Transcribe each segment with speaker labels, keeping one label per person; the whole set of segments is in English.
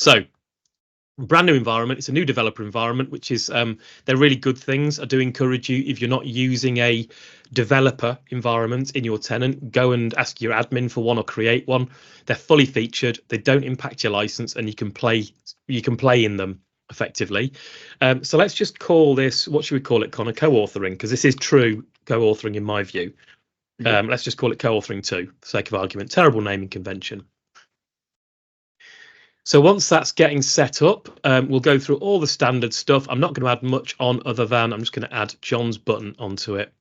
Speaker 1: So brand new environment, it's a new developer environment, which is they're really good things. I do encourage you, if you're not using a developer environment in your tenant, go and ask your admin for one or create one. They're fully featured, they don't impact your license, and you can play in them effectively. So let's just call this, what should we call it, Connor? Co-authoring, because this is true co-authoring in my view. Let's just call it co-authoring 2 for the sake of argument. Terrible naming convention. So once that's getting set up, we'll go through all the standard stuff. I'm not going to add much on other than I'm just going to add John's button onto it.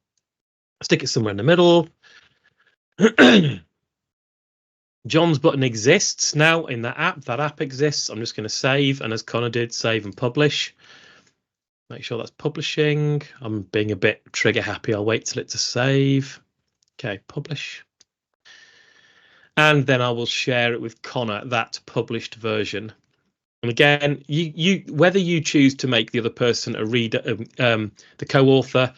Speaker 1: Stick it somewhere in the middle. John's button exists now in that app. That app exists. I'm just going to save, and as Connor did, save and publish. Make sure that's publishing. I'm being a bit trigger happy. I'll wait till it to save. Okay, publish. And then I will share it with Connor, that published version. And again, you whether you choose to make the other person a reader, the co-author.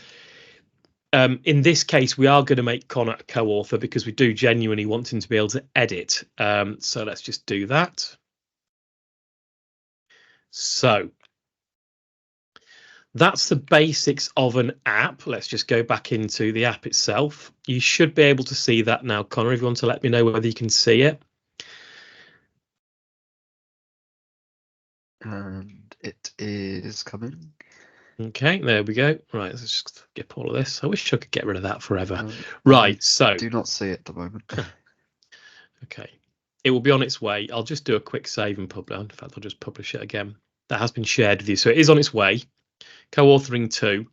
Speaker 1: In this case, we are going to make Connor a co-author because we do genuinely want him to be able to edit. So let's just do that. So that's the basics of an app. Let's just go back into the app itself. You should be able to see that now, Connor, if you want to let me know whether you can see it.
Speaker 2: And it is coming.
Speaker 1: Okay, there we go. Right, let's just skip all of this. I wish I could get rid of that forever. Right, so
Speaker 2: do not see it at the moment.
Speaker 1: Okay, it will be on its way. I'll just do a quick save and publish. In fact, I'll just publish it again. That has been shared with you, so it is on its way. Co-authoring 2.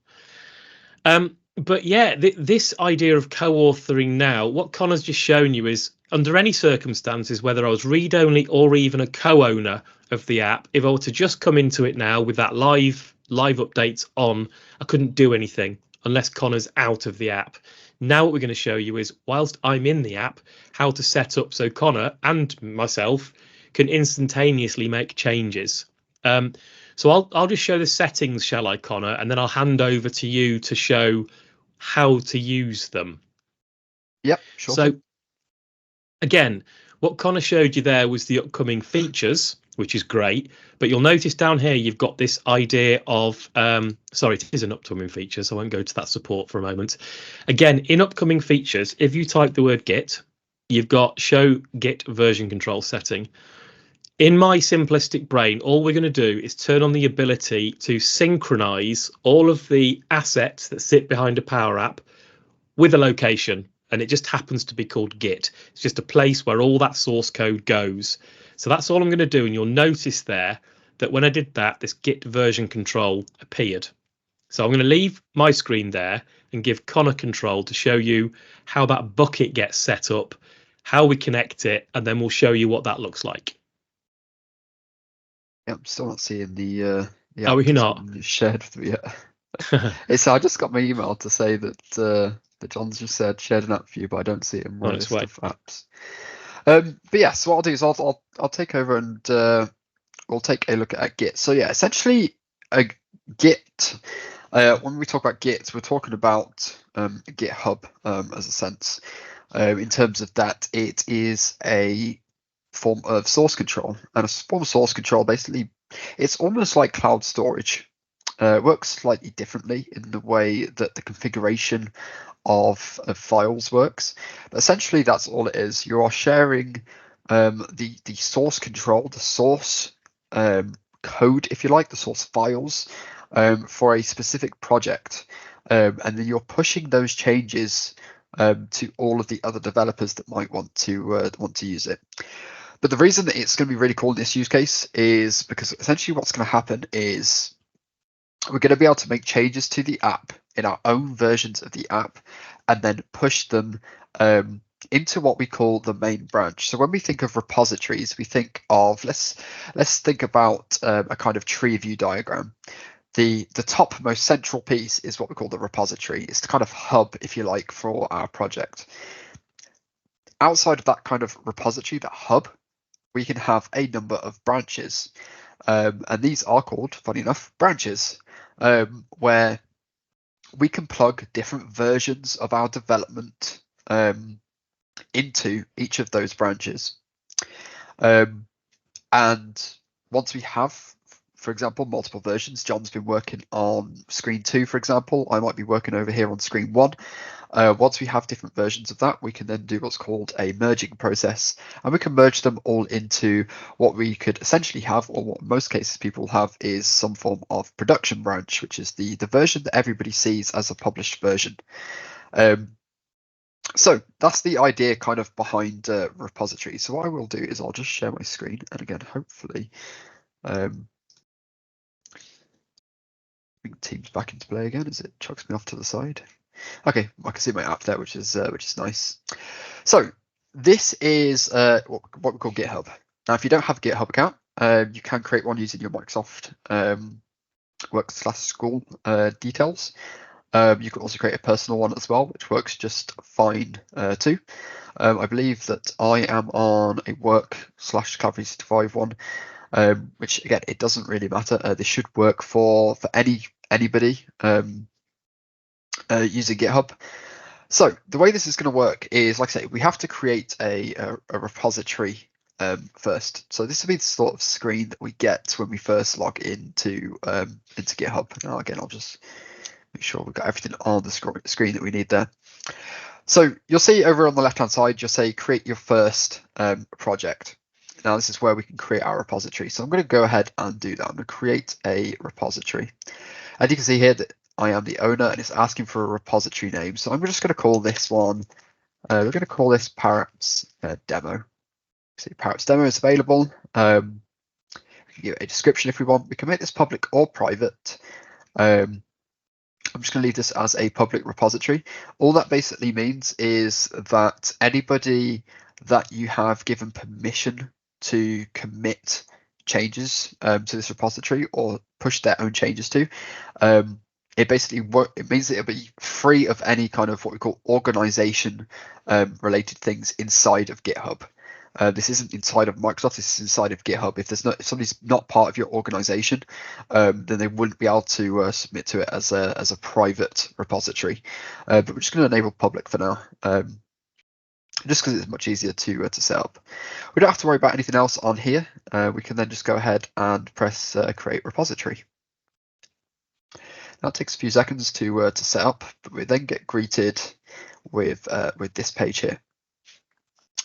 Speaker 1: But yeah, this idea of co-authoring now, what Connor's just shown you is under any circumstances, whether I was read-only or even a co-owner of the app, if I were to just come into it now with that live updates on, I couldn't do anything unless Connor's out of the app. Now what we're going to show you is, whilst I'm in the app, how to set up so Connor and myself can instantaneously make changes. So I'll just show the settings, shall I, Connor, and then I'll hand over to you to show how to use them.
Speaker 2: Yep, sure.
Speaker 1: So again, what Connor showed you there was the upcoming features, which is great. But you'll notice down here you've got this idea of, sorry, it is an upcoming feature, so I won't go to that support for a moment. Again, in upcoming features, if you type the word Git, you've got show Git version control setting. In my simplistic brain, all we're going to do is turn on the ability to synchronize all of the assets that sit behind a Power App with a location. And it just happens to be called Git. It's just a place where all that source code goes. So that's all I'm going to do. And you'll notice there that when I did that, this Git version control appeared. So I'm going to leave my screen there and give Connor control to show you how that bucket gets set up, how we connect it, and then we'll show you what that looks like.
Speaker 2: Yeah, I'm still not seeing the
Speaker 1: Oh, you're not
Speaker 2: shared with me yet. It's I just got my email to say that John's just said shared an app for you, but I don't see it in my list of apps. But yeah, so what I'll do is I'll take over and we'll take a look at Git. So yeah, essentially a Git. When we talk about Git, we're talking about GitHub as a sense. In terms of that, it is a form of source control, and a form of source control basically it's almost like cloud storage. It works slightly differently in the way that the configuration of files works, but essentially that's all it is. You are sharing the source control, the source code, if you like, the source files for a specific project, and then you're pushing those changes to all of the other developers that might want to use it. But the reason that it's going to be really cool in this use case is because essentially what's going to happen is we're going to be able to make changes to the app in our own versions of the app and then push them into what we call the main branch. So when we think of repositories, we think of, let's think about a kind of tree view diagram. The top most central piece is what we call the repository. It's the kind of hub, if you like, for our project. Outside of that kind of repository, that hub, we can have a number of branches, and these are called, funny enough, branches, where we can plug different versions of our development into each of those branches. And once we have, for example, multiple versions, John's been working on screen 2, for example, I might be working over here on screen 1. Once we have different versions of that, we can then do what's called a merging process, and we can merge them all into what we could essentially have, or what in most cases people have, is some form of production branch, which is the version that everybody sees as a published version. So that's the idea kind of behind repository. So what I will do is I'll just share my screen, and again, hopefully bring Teams back into play again as it chucks me off to the side. Okay, I can see my app there, which is nice. So this is what we call GitHub. Now, if you don't have a GitHub account, you can create one using your Microsoft Work/School details. You can also create a personal one as well, which works just fine too. I believe that I am on a Work/Cloud365 one, which again, it doesn't really matter. This should work for anybody using GitHub. So the way this is going to work is, like I say, we have to create a repository first. So this will be the sort of screen that we get when we first log into GitHub. Now again, I'll just make sure we've got everything on the screen that we need there. So you'll see over on the left hand side, you'll say create your first project. Now this is where we can create our repository. So I'm going to go ahead and do that. I'm going to create a repository. As you can see here that I am the owner, and it's asking for a repository name. So I'm just going to call this one, we're going to call this Paraps Demo. See, Paraps Demo is available. We can give it a description if we want. We can make this public or private. I'm just going to leave this as a public repository. All that basically means is that anybody that you have given permission to commit changes to this repository or push their own changes to, it means that it'll be free of any kind of what we call organization related things inside of GitHub. This isn't inside of Microsoft, this is inside of GitHub. If somebody's not part of your organization, then they wouldn't be able to submit to it as a private repository. But we're just going to enable public for now, just because it's much easier to set up. We don't have to worry about anything else on here. We can then just go ahead and press create repository. That takes a few seconds to set up, but we then get greeted with this page here.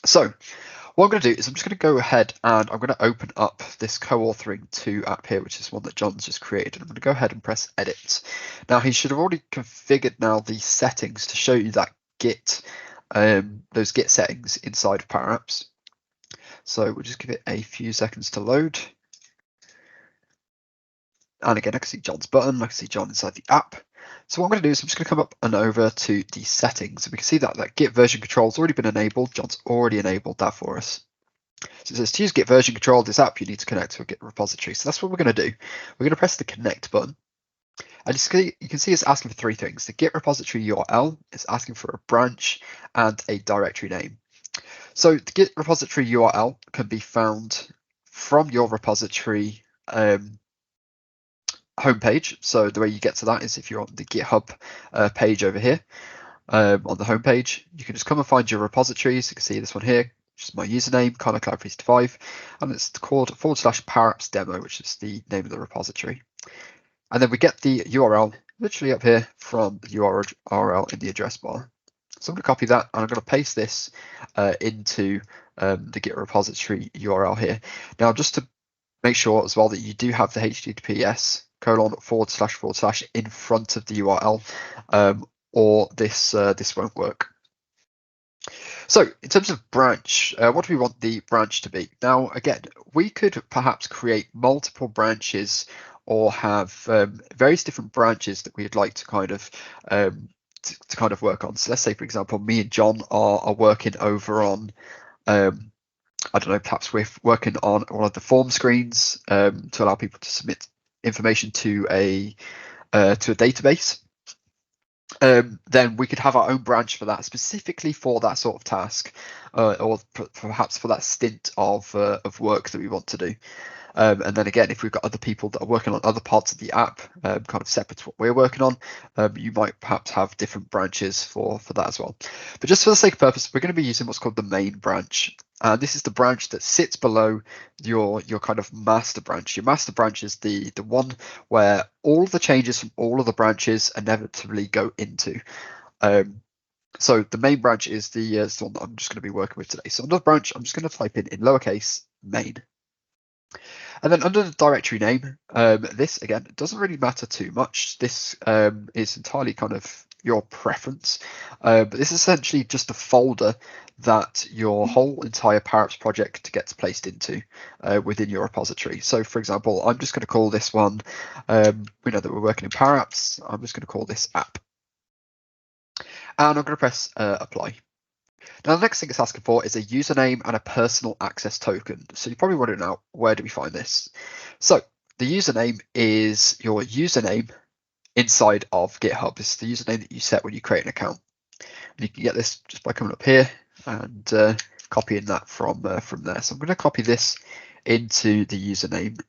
Speaker 2: So what I'm going to do is I'm just going to go ahead and I'm going to open up this co-authoring 2 app here, which is one that John's just created. I'm going to go ahead and press edit. Now he should have already configured now the settings to show you that Git, those Git settings inside of Power Apps. So we'll just give it a few seconds to load. And again, I can see John's button, I can see John inside the app. So what I'm going to do is I'm just going to come up and over to the settings. And we can see that Git version control has already been enabled. John's already enabled that for us. So it says to use Git version control of this app, you need to connect to a Git repository. So that's what we're going to do. We're going to press the connect button. And you can see it's asking for 3 things. The Git repository URL is asking for a branch and a directory name. So the Git repository URL can be found from your repository homepage. So the way you get to that is if you're on the GitHub page over here on the homepage, you can just come and find your repositories. You can see this one here, which is my username, Connor Cloud365, and it's called /Paraps Demo, which is the name of the repository. And then we get the URL literally up here from the URL in the address bar. So I'm going to copy that and I'm going to paste this into the Git repository URL here. Now, just to make sure as well that you do have the HTTPS :// in front of the URL, or this won't work. So in terms of branch, what do we want the branch to be? Now, again, we could perhaps create multiple branches or have various different branches that we'd like to kind of work on. So let's say, for example, me and John are working over on, I don't know, perhaps we're working on one of the form screens to allow people to submit information to a database. Then we could have our own branch for that, specifically for that sort of task, or perhaps for that stint of work that we want to do. And then again, if we've got other people that are working on other parts of the app, kind of separate to what we're working on, you might perhaps have different branches for that as well. But just for the sake of purpose, we're going to be using what's called the main branch. This is the branch that sits below your kind of master branch. Your master branch is the one where all the changes from all of the branches inevitably go into. So the main branch is the one that I'm just going to be working with today. So under the branch, I'm just going to type in lowercase main. And then under the directory name, this again, it doesn't really matter too much. This is entirely kind of your preference, but this is essentially just a folder that your whole entire Parapps project gets placed into within your repository. So for example, I'm just going to call this one, we know that we're working in Parapps, I'm just going to call this app. And I'm going to press apply. Now, the next thing it's asking for is a username and a personal access token. So you're probably wondering now, where do we find this? So the username is your username inside of GitHub. This is the username that you set when you create an account. And you can get this just by coming up here and copying that from there. So I'm going to copy this into the username.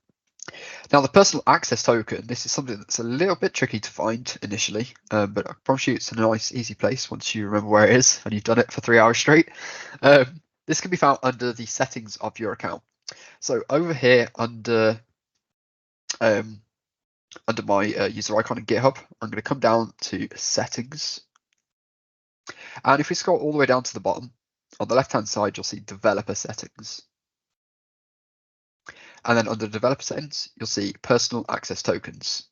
Speaker 2: Now, the personal access token, this is something that's a little bit tricky to find initially, but I promise you it's a nice, easy place once you remember where it is and you've done it for 3 hours straight. This can be found under the settings of your account. So over here under my user icon in GitHub, I'm going to come down to settings. And if we scroll all the way down to the bottom, on the left-hand side, you'll see developer settings. And then under developer settings, you'll see personal access tokens.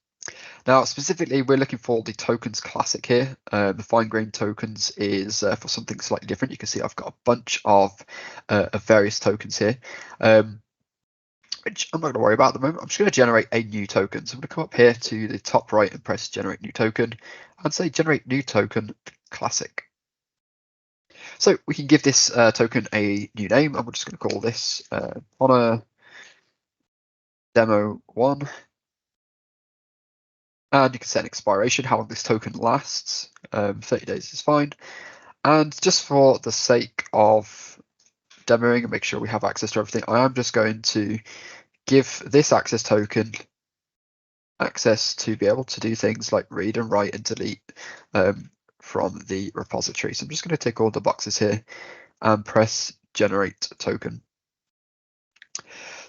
Speaker 2: Now, specifically, we're looking for the tokens classic here. The fine-grained tokens is for something slightly different. You can see I've got a bunch of various tokens here, which I'm not going to worry about at the moment. I'm just going to generate a new token. So I'm going to come up here to the top right and press generate new token and say generate new token classic. So we can give this token a new name, and we're just going to call this Honor Demo 1. And you can set an expiration, how long this token lasts. 30 days is fine. And just for the sake of demoing and make sure we have access to everything, I am just going to give this access token access to be able to do things like read and write and delete from the repository. So I'm just going to tick all the boxes here and press generate token.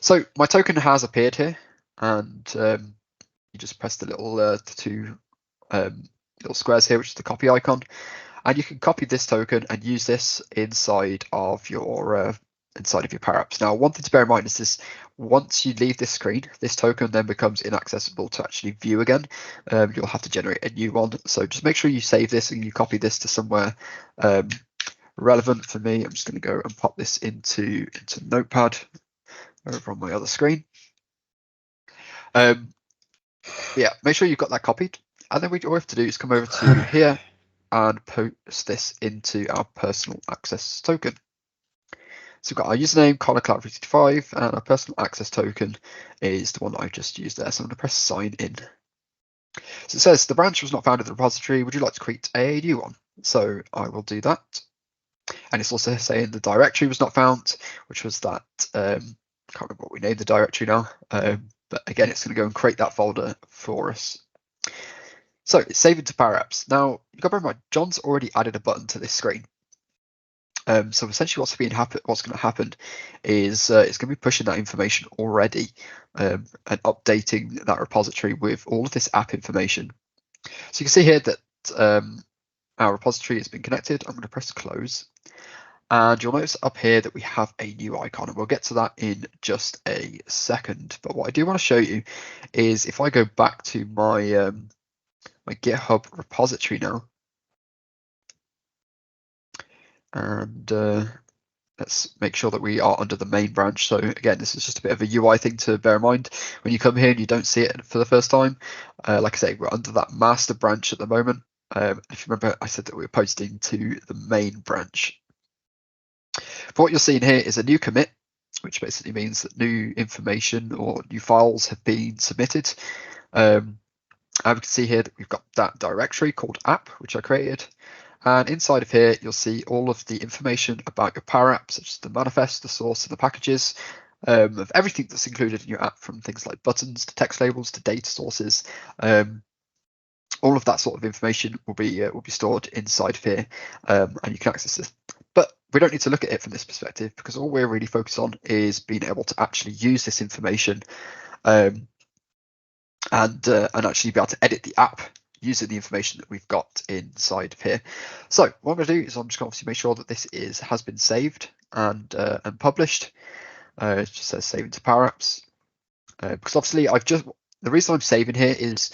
Speaker 2: So my token has appeared here, and you just press the little two little squares here, which is the copy icon, and you can copy this token and use this inside of your Parapps. Now, one thing to bear in mind is this: once you leave this screen, this token then becomes inaccessible to actually view again. You'll have to generate a new one. So just make sure you save this and you copy this to somewhere relevant. For me, I'm just going to go and pop this into Notepad over on my other screen. Yeah, make sure you've got that copied, and then all we have to do is come over to here and post this into our personal access token. So we've got our username, ConnorCloud365, and our personal access token is the one that I've just used there. So I'm going to press sign in. So it says the branch was not found in the repository. Would you like to create a new one? So I will do that. And it's also saying the directory was not found, which was that, I can't remember what we named the directory now. But again, it's going to go and create that folder for us. So it's saving to Parapps. Now, you've got to remember, John's already added a button to this screen. So essentially what's going to happen is it's going to be pushing that information already and updating that repository with all of this app information. So you can see here that our repository has been connected. I'm going to press close. And you'll notice up here that we have a new icon, and we'll get to that in just a second. But what I do want to show you is if I go back to my my GitHub repository now, and let's make sure that we are under the main branch. So again, this is just a bit of a UI thing to bear in mind when you come here and you don't see it for the first time. Like I say, we're under that master branch at the moment. If you remember, I said that we were posting to the main branch. But what you're seeing here is a new commit, which basically means that new information or new files have been submitted. And we can see here that we've got that directory called app, which I created. And inside of here, you'll see all of the information about your Parapps, such as the manifest, the source, and the packages, of everything that's included in your app, from things like buttons to text labels to data sources. All of that sort of information will be stored inside of here, and you can access this. But we don't need to look at it from this perspective, because all we're really focused on is being able to actually use this information and actually be able to edit the app using the information that we've got inside of here. So what I'm going to do is I'm just going to obviously make sure that this has been saved and published. It just says save into Power Apps, because obviously the reason I'm saving here is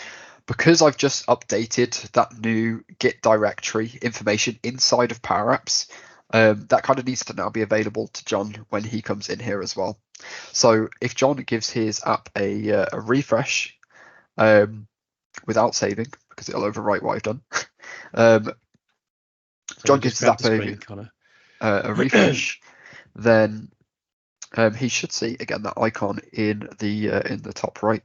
Speaker 2: because I've just updated that new Git directory information inside of Power Apps. That kind of needs to now be available to John when he comes in here as well. So if John gives his app a refresh without saving, because it'll overwrite what I've done, John gives his app a refresh, then he should see again that icon in the top right.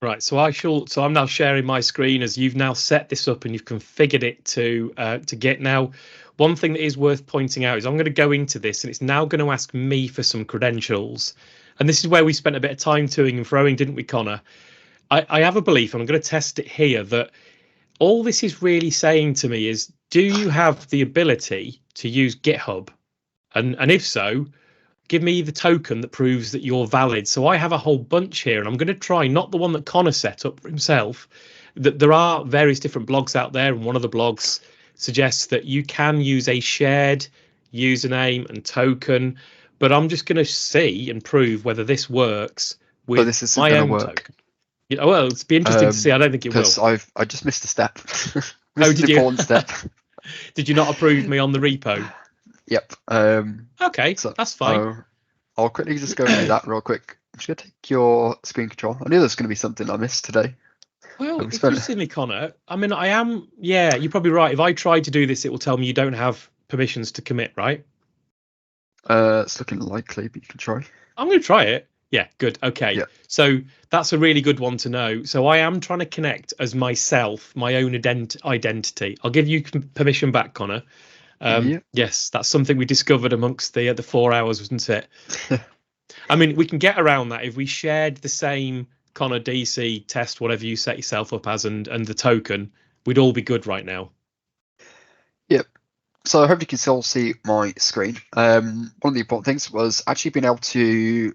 Speaker 1: Right, so I'm now sharing my screen as you've now set this up and you've configured it to Git. Now, one thing that is worth pointing out is I'm going to go into this and it's now going to ask me for some credentials. And this is where we spent a bit of time toing and froing, didn't we, Connor? I have a belief, and I'm going to test it here, that all this is really saying to me is, do you have the ability to use GitHub? And if so, give me the token that proves that you're valid. So I have a whole bunch here, and I'm going to try not the one that Connor set up for himself. That there are various different blogs out there, and one of the blogs suggests that you can use a shared username and token. But I'm just going to see and prove whether this works with my own token. Yeah, well, it's be interesting to see. I don't think it will.
Speaker 2: Because I just missed a step.
Speaker 1: Did you?
Speaker 2: Important step.
Speaker 1: Did you not approve me on the repo?
Speaker 2: Yep.
Speaker 1: Okay, so that's fine.
Speaker 2: I'll quickly just go through that real quick. I'm just going to take your screen control. I knew there's going to be something I missed today.
Speaker 1: Well, interestingly, Connor, I mean, yeah, you're probably right. If I try to do this, it will tell me you don't have permissions to commit, right?
Speaker 2: It's looking likely, but you can try.
Speaker 1: I'm going to try it. Yeah, good. Okay. Yeah. So that's a really good one to know. So I am trying to connect as myself, my own identity. I'll give you permission back, Connor. Yes, that's something we discovered amongst the 4 hours, wasn't it? I mean, we can get around that if we shared the same Connor DC test, whatever you set yourself up as, and the token, we'd all be good right now.
Speaker 2: Yep. So I hope you can still see my screen. One of the important things was actually being able to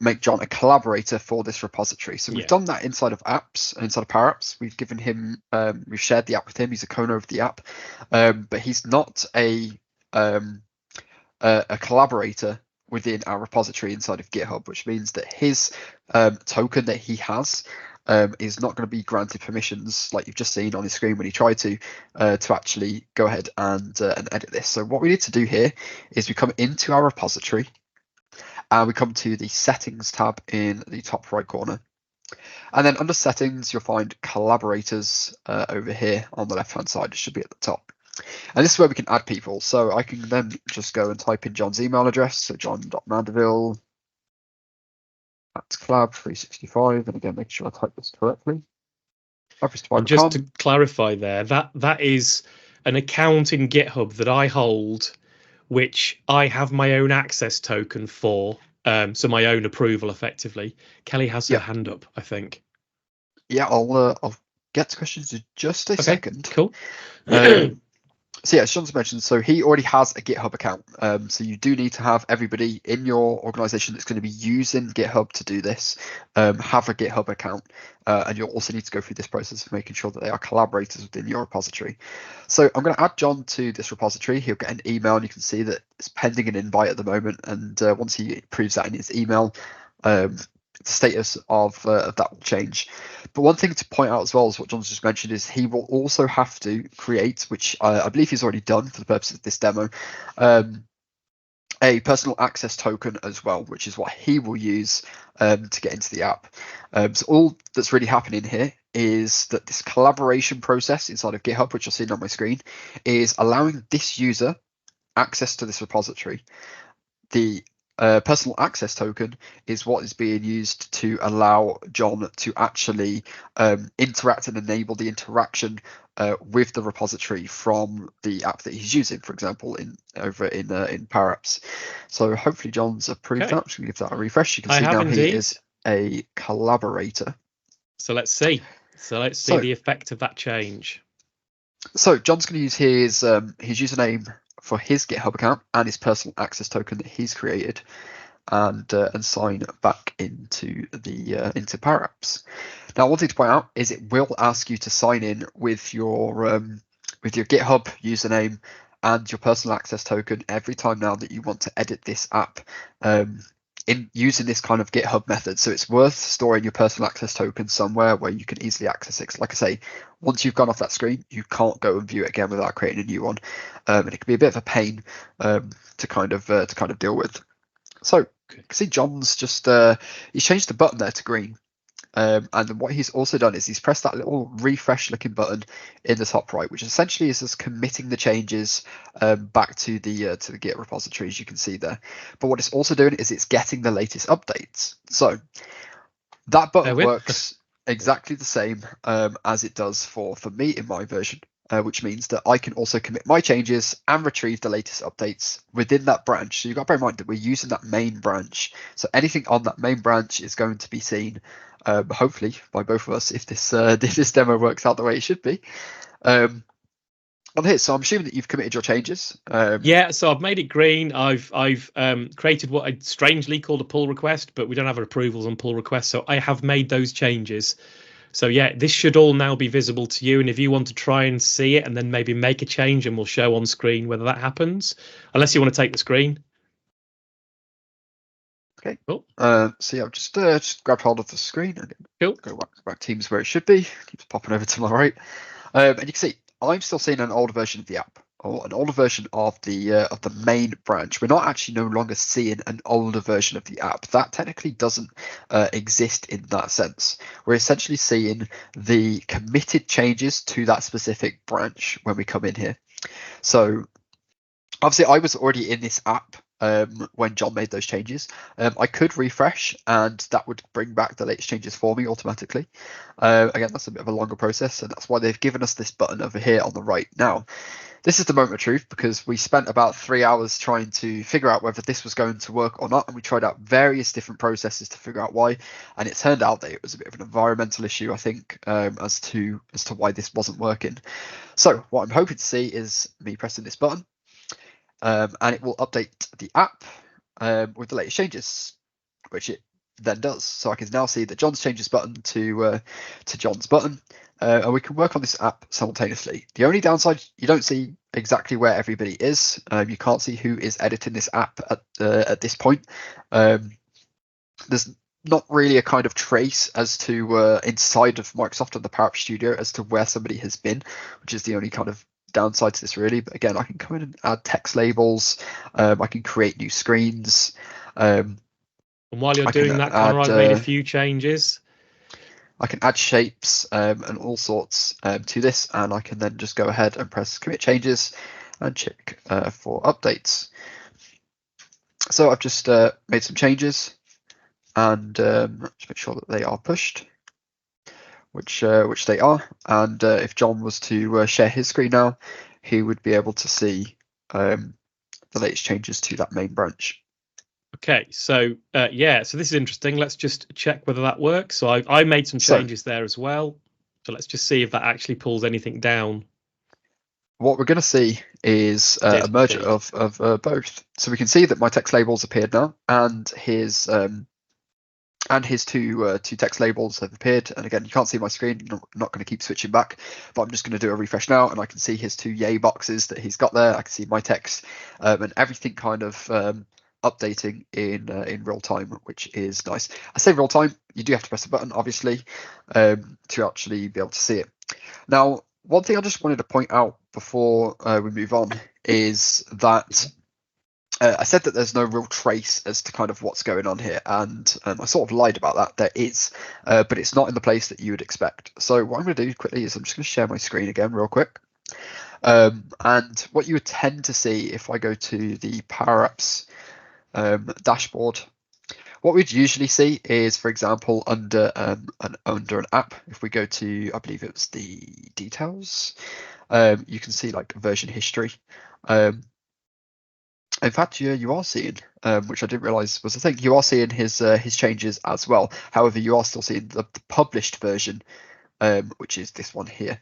Speaker 2: make John a collaborator for this repository. So we've done that inside of apps and inside of Power Apps. We've given him, we've shared the app with him. He's a co-owner of the app, but he's not a collaborator within our repository inside of GitHub, which means that his token that he has is not going to be granted permissions like you've just seen on his screen when he tried to actually go ahead and edit this. So what we need to do here is we come into our repository. And we come to the settings tab in the top right corner. And then under settings, you'll find collaborators over here on the left hand side. It should be at the top. And this is where we can add people. So I can then just go and type in John's email address. So john.mandeville@collab365. And again, make sure I type this correctly.
Speaker 1: And just to clarify there, that is an account in GitHub that I hold, which I have my own access token for, so my own approval, effectively. Kelly has her hand up, I think.
Speaker 2: Yeah, I'll get to questions in just a second.
Speaker 1: Cool.
Speaker 2: So yeah, as Sean's mentioned, so he already has a GitHub account. So you do need to have everybody in your organization that's going to be using GitHub to do this have a GitHub account. And you'll also need to go through this process of making sure that they are collaborators within your repository. So I'm going to add John to this repository. He'll get an email, and you can see that it's pending an invite at the moment. And once he approves that in his email, the status of that will change. But one thing to point out as well is what John's just mentioned is he will also have to create, which I believe he's already done for the purpose of this demo, a personal access token as well, which is what he will use to get into the app. So all that's really happening here is that this collaboration process inside of GitHub, which you're seeing on my screen, is allowing this user access to this repository. The personal access token is what is being used to allow John to actually interact and enable the interaction with the repository from the app that he's using, for example, over in Power Apps. So hopefully John's approved that. I'm just going to give that a refresh. You can see now he is a collaborator.
Speaker 1: So let's see. Let's see the effect of that change.
Speaker 2: So John's going to use his username for his GitHub account and his personal access token that he's created, and sign back into the into Power Apps. Now, one thing to point out is it will ask you to sign in with your GitHub username and your personal access token every time now that you want to edit this app in using this kind of GitHub method. So it's worth storing your personal access token somewhere where you can easily access it. Like I say, once you've gone off that screen, you can't go and view it again without creating a new one, and it can be a bit of a pain to kind of deal with. So you can see John's just he's changed the button there to green. And then what he's also done is he's pressed that little refresh looking button in the top right, which essentially is just committing the changes back to the Git repository, as you can see there. But what it's also doing is it's getting the latest updates. So that button works exactly the same as it does for me in my version, which means that I can also commit my changes and retrieve the latest updates within that branch. So you've got to bear in mind that we're using that main branch. So anything on that main branch is going to be seen, hopefully, by both of us if this demo works out the way it should be. On here, so I'm assuming that you've committed your changes.
Speaker 1: Yeah, so I've made it green. I've created what I strangely called a pull request, but we don't have approvals on pull requests, so I have made those changes. So yeah, this should all now be visible to you, and if you want to try and see it and then maybe make a change, and we'll show on screen whether that happens, unless you want to take the screen.
Speaker 2: Okay. Cool. So yeah, I've just grabbed hold of the screen and go back Teams where it should be. Keeps popping over to my right, and you can see I'm still seeing an older version of the app, or an older version of the main branch. We're not actually no longer seeing an older version of the app. That technically doesn't exist in that sense. We're essentially seeing the committed changes to that specific branch when we come in here. So obviously I was already in this app when John made those changes. I could refresh and that would bring back the latest changes for me automatically. Again, that's a bit of a longer process, and that's why they've given us this button over here on the right. Now, this is the moment of truth, because we spent about 3 hours trying to figure out whether this was going to work or not, and we tried out various different processes to figure out why, and it turned out that it was a bit of an environmental issue, I think, as to why this wasn't working. So what I'm hoping to see is me pressing this button, and it will update the app with the latest changes, which it then does. So I can now see that John's changed his button to John's button, and we can work on this app simultaneously. The only downside, you don't see exactly where everybody is. You can't see who is editing this app at this point. There's not really a kind of trace as to inside of Microsoft and the Power Apps Studio as to where somebody has been, which is the only kind of downside to this really. But again, I can come in and add text labels. I can create new screens.
Speaker 1: And while you're doing that, Connor, I've made a few changes.
Speaker 2: I can add shapes and all sorts to this, and I can then just go ahead and press commit changes and check for updates. So I've just made some changes, and just make sure that they are pushed, which they are. And if John was to share his screen now, he would be able to see the latest changes to that main branch.
Speaker 1: Okay, so yeah, so this is interesting. Let's just check whether that works. So I made some changes there as well. So let's just see if that actually pulls anything down.
Speaker 2: What we're going to see is a merger of both. So we can see that my text labels appeared now, and his two text labels have appeared. And again, you can't see my screen. I'm not going to keep switching back, but I'm just going to do a refresh now, and I can see his two yay boxes that he's got there. I can see my text and everything kind of updating in real time, which is nice. I say real time, you do have to press the button obviously to actually be able to see it. Now, one thing I just wanted to point out before we move on is that I said that there's no real trace as to kind of what's going on here, and I sort of lied about that. There is, but it's not in the place that you would expect. So what I'm going to do quickly is I'm just going to share my screen again real quick. And what you would tend to see if I go to the Power Apps dashboard, what we'd usually see is, for example, under an app, if we go to, I believe it was the details, you can see like version history. In fact, you are seeing, which I didn't realize was a thing, you are seeing his changes as well. However, you are still seeing the published version, which is this one here.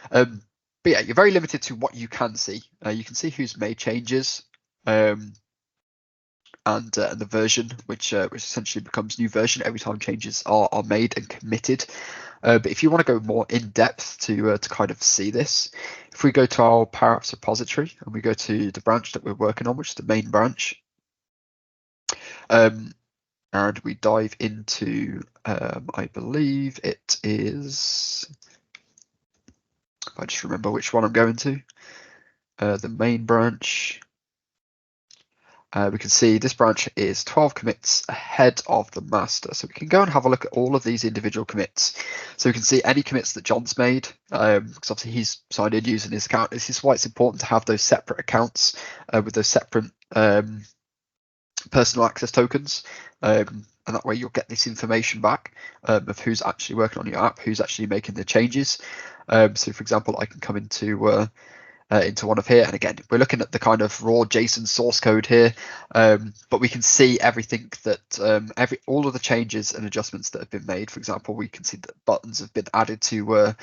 Speaker 2: But But yeah, you're very limited to what you can see. You can see who's made changes, and the version, which essentially becomes new version every time changes are made and committed. But if you want to go more in depth to kind of see this, if we go to our Power Apps repository and we go to the branch that we're working on, which is the main branch, and we dive into, I believe it is, if I just remember which one I'm going to, the main branch. We can see this branch is 12 commits ahead of the master. So we can go and have a look at all of these individual commits. So we can see any commits that John's made, because obviously he's signed in using his account. This is why it's important to have those separate accounts with those separate personal access tokens. And that way you'll get this information back of who's actually working on your app, who's actually making the changes. So for example, I can come into one of here, and again we're looking at the kind of raw JSON source code here, but we can see everything that all of the changes and adjustments that have been made. For example, we can see that buttons have been added to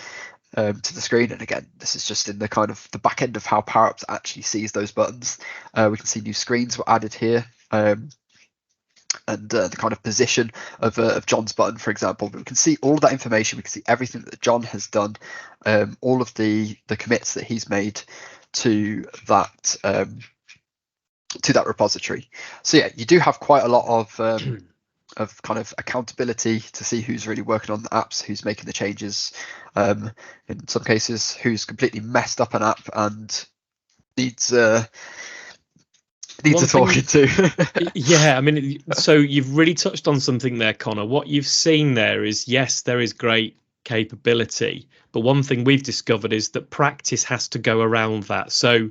Speaker 2: the screen, and again this is just in the kind of the back end of how Power Apps actually sees those buttons. We can see new screens were added here, and the kind of position of John's button, for example. But we can see all of that information. We can see everything that John has done, all of the commits that he's made to that repository. So yeah, you do have quite a lot of kind of accountability to see who's really working on the apps, who's making the changes. In some cases, who's completely messed up an app and needs a talking to.
Speaker 1: Yeah, I mean, so you've really touched on something there, Connor. What you've seen there is, yes, there is great capability, but one thing we've discovered is that practice has to go around that. So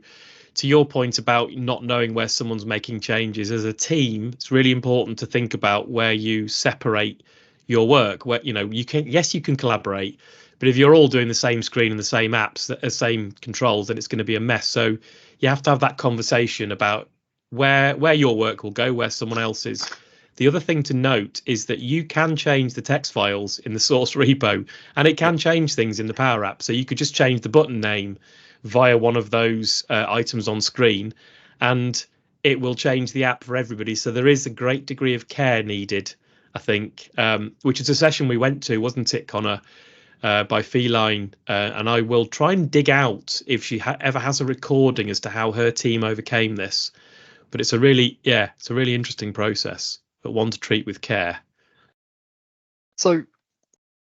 Speaker 1: to your point about not knowing where someone's making changes, as a team, it's really important to think about where you separate your work, where you can collaborate, but if you're all doing the same screen and the same apps, the same controls, then it's going to be a mess. So you have to have that conversation about where your work will go, where someone else's. The other thing to note is that you can change the text files in the source repo, and it can change things in the Power App. So you could just change the button name via one of those items on screen, and it will change the app for everybody. So there is a great degree of care needed, I think, which is a session we went to, wasn't it, Connor, by Feline? And I will try and dig out if she ever has a recording as to how her team overcame this. But it's a really interesting process, but one to treat with care.
Speaker 2: So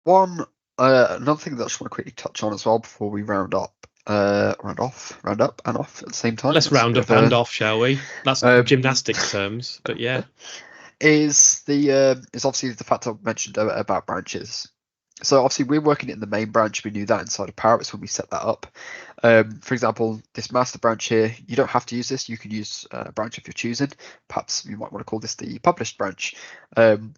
Speaker 2: another thing that I just want to quickly touch on as well before we round up and off at the same time.
Speaker 1: Let's round up and off, shall we? That's gymnastics terms, but yeah.
Speaker 2: Is obviously the fact I mentioned about branches. So obviously we're working in the main branch. We knew that inside of Power Apps when we set that up. For example, this master branch here, you don't have to use this. You can use a branch if you're choosing. Perhaps you might want to call this the published branch.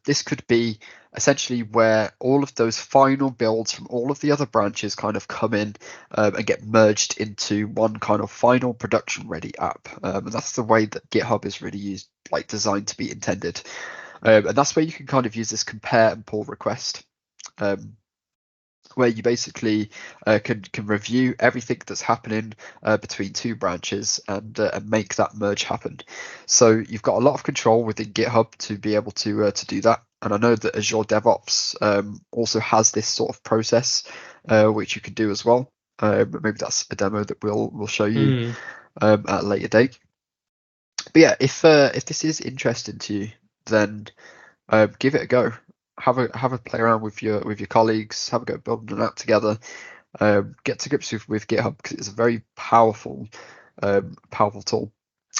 Speaker 2: This could be essentially where all of those final builds from all of the other branches kind of come in and get merged into one kind of final production ready app. And that's the way that GitHub is really designed to be intended. And that's where you can kind of use this compare and pull request. Where you basically can review everything that's happening between two branches and make that merge happen. So you've got a lot of control within GitHub to be able to do that. And I know that Azure DevOps also has this sort of process which you can do as well. But maybe that's a demo that we'll show you at a later date. But yeah, if this is interesting to you, then give it a go. Have a play around with your colleagues, have a go building an app together, get to grips with GitHub, because it's a very powerful tool.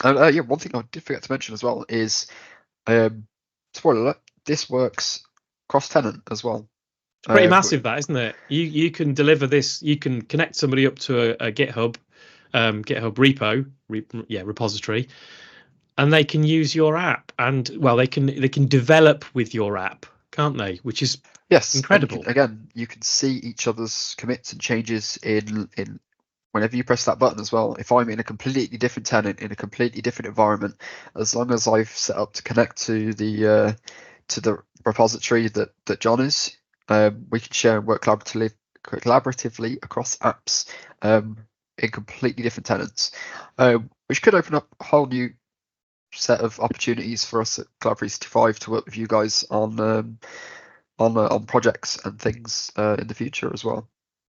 Speaker 2: And yeah, one thing I did forget to mention as well is, spoiler alert, this works cross-tenant as well.
Speaker 1: It's pretty massive, that, isn't it? You can deliver this. You can connect somebody up to a GitHub repository, and they can use your app, and they can develop with your app, can't they? Which is incredible.
Speaker 2: You can see each other's commits and changes in whenever you press that button as well. If I'm in a completely different tenant in a completely different environment, as long as I've set up to connect to the repository that John is, we can share and work collaboratively across apps in completely different tenants, which could open up a whole new set of opportunities for us at Cloud 365 to work with you guys on projects and things in the future as well.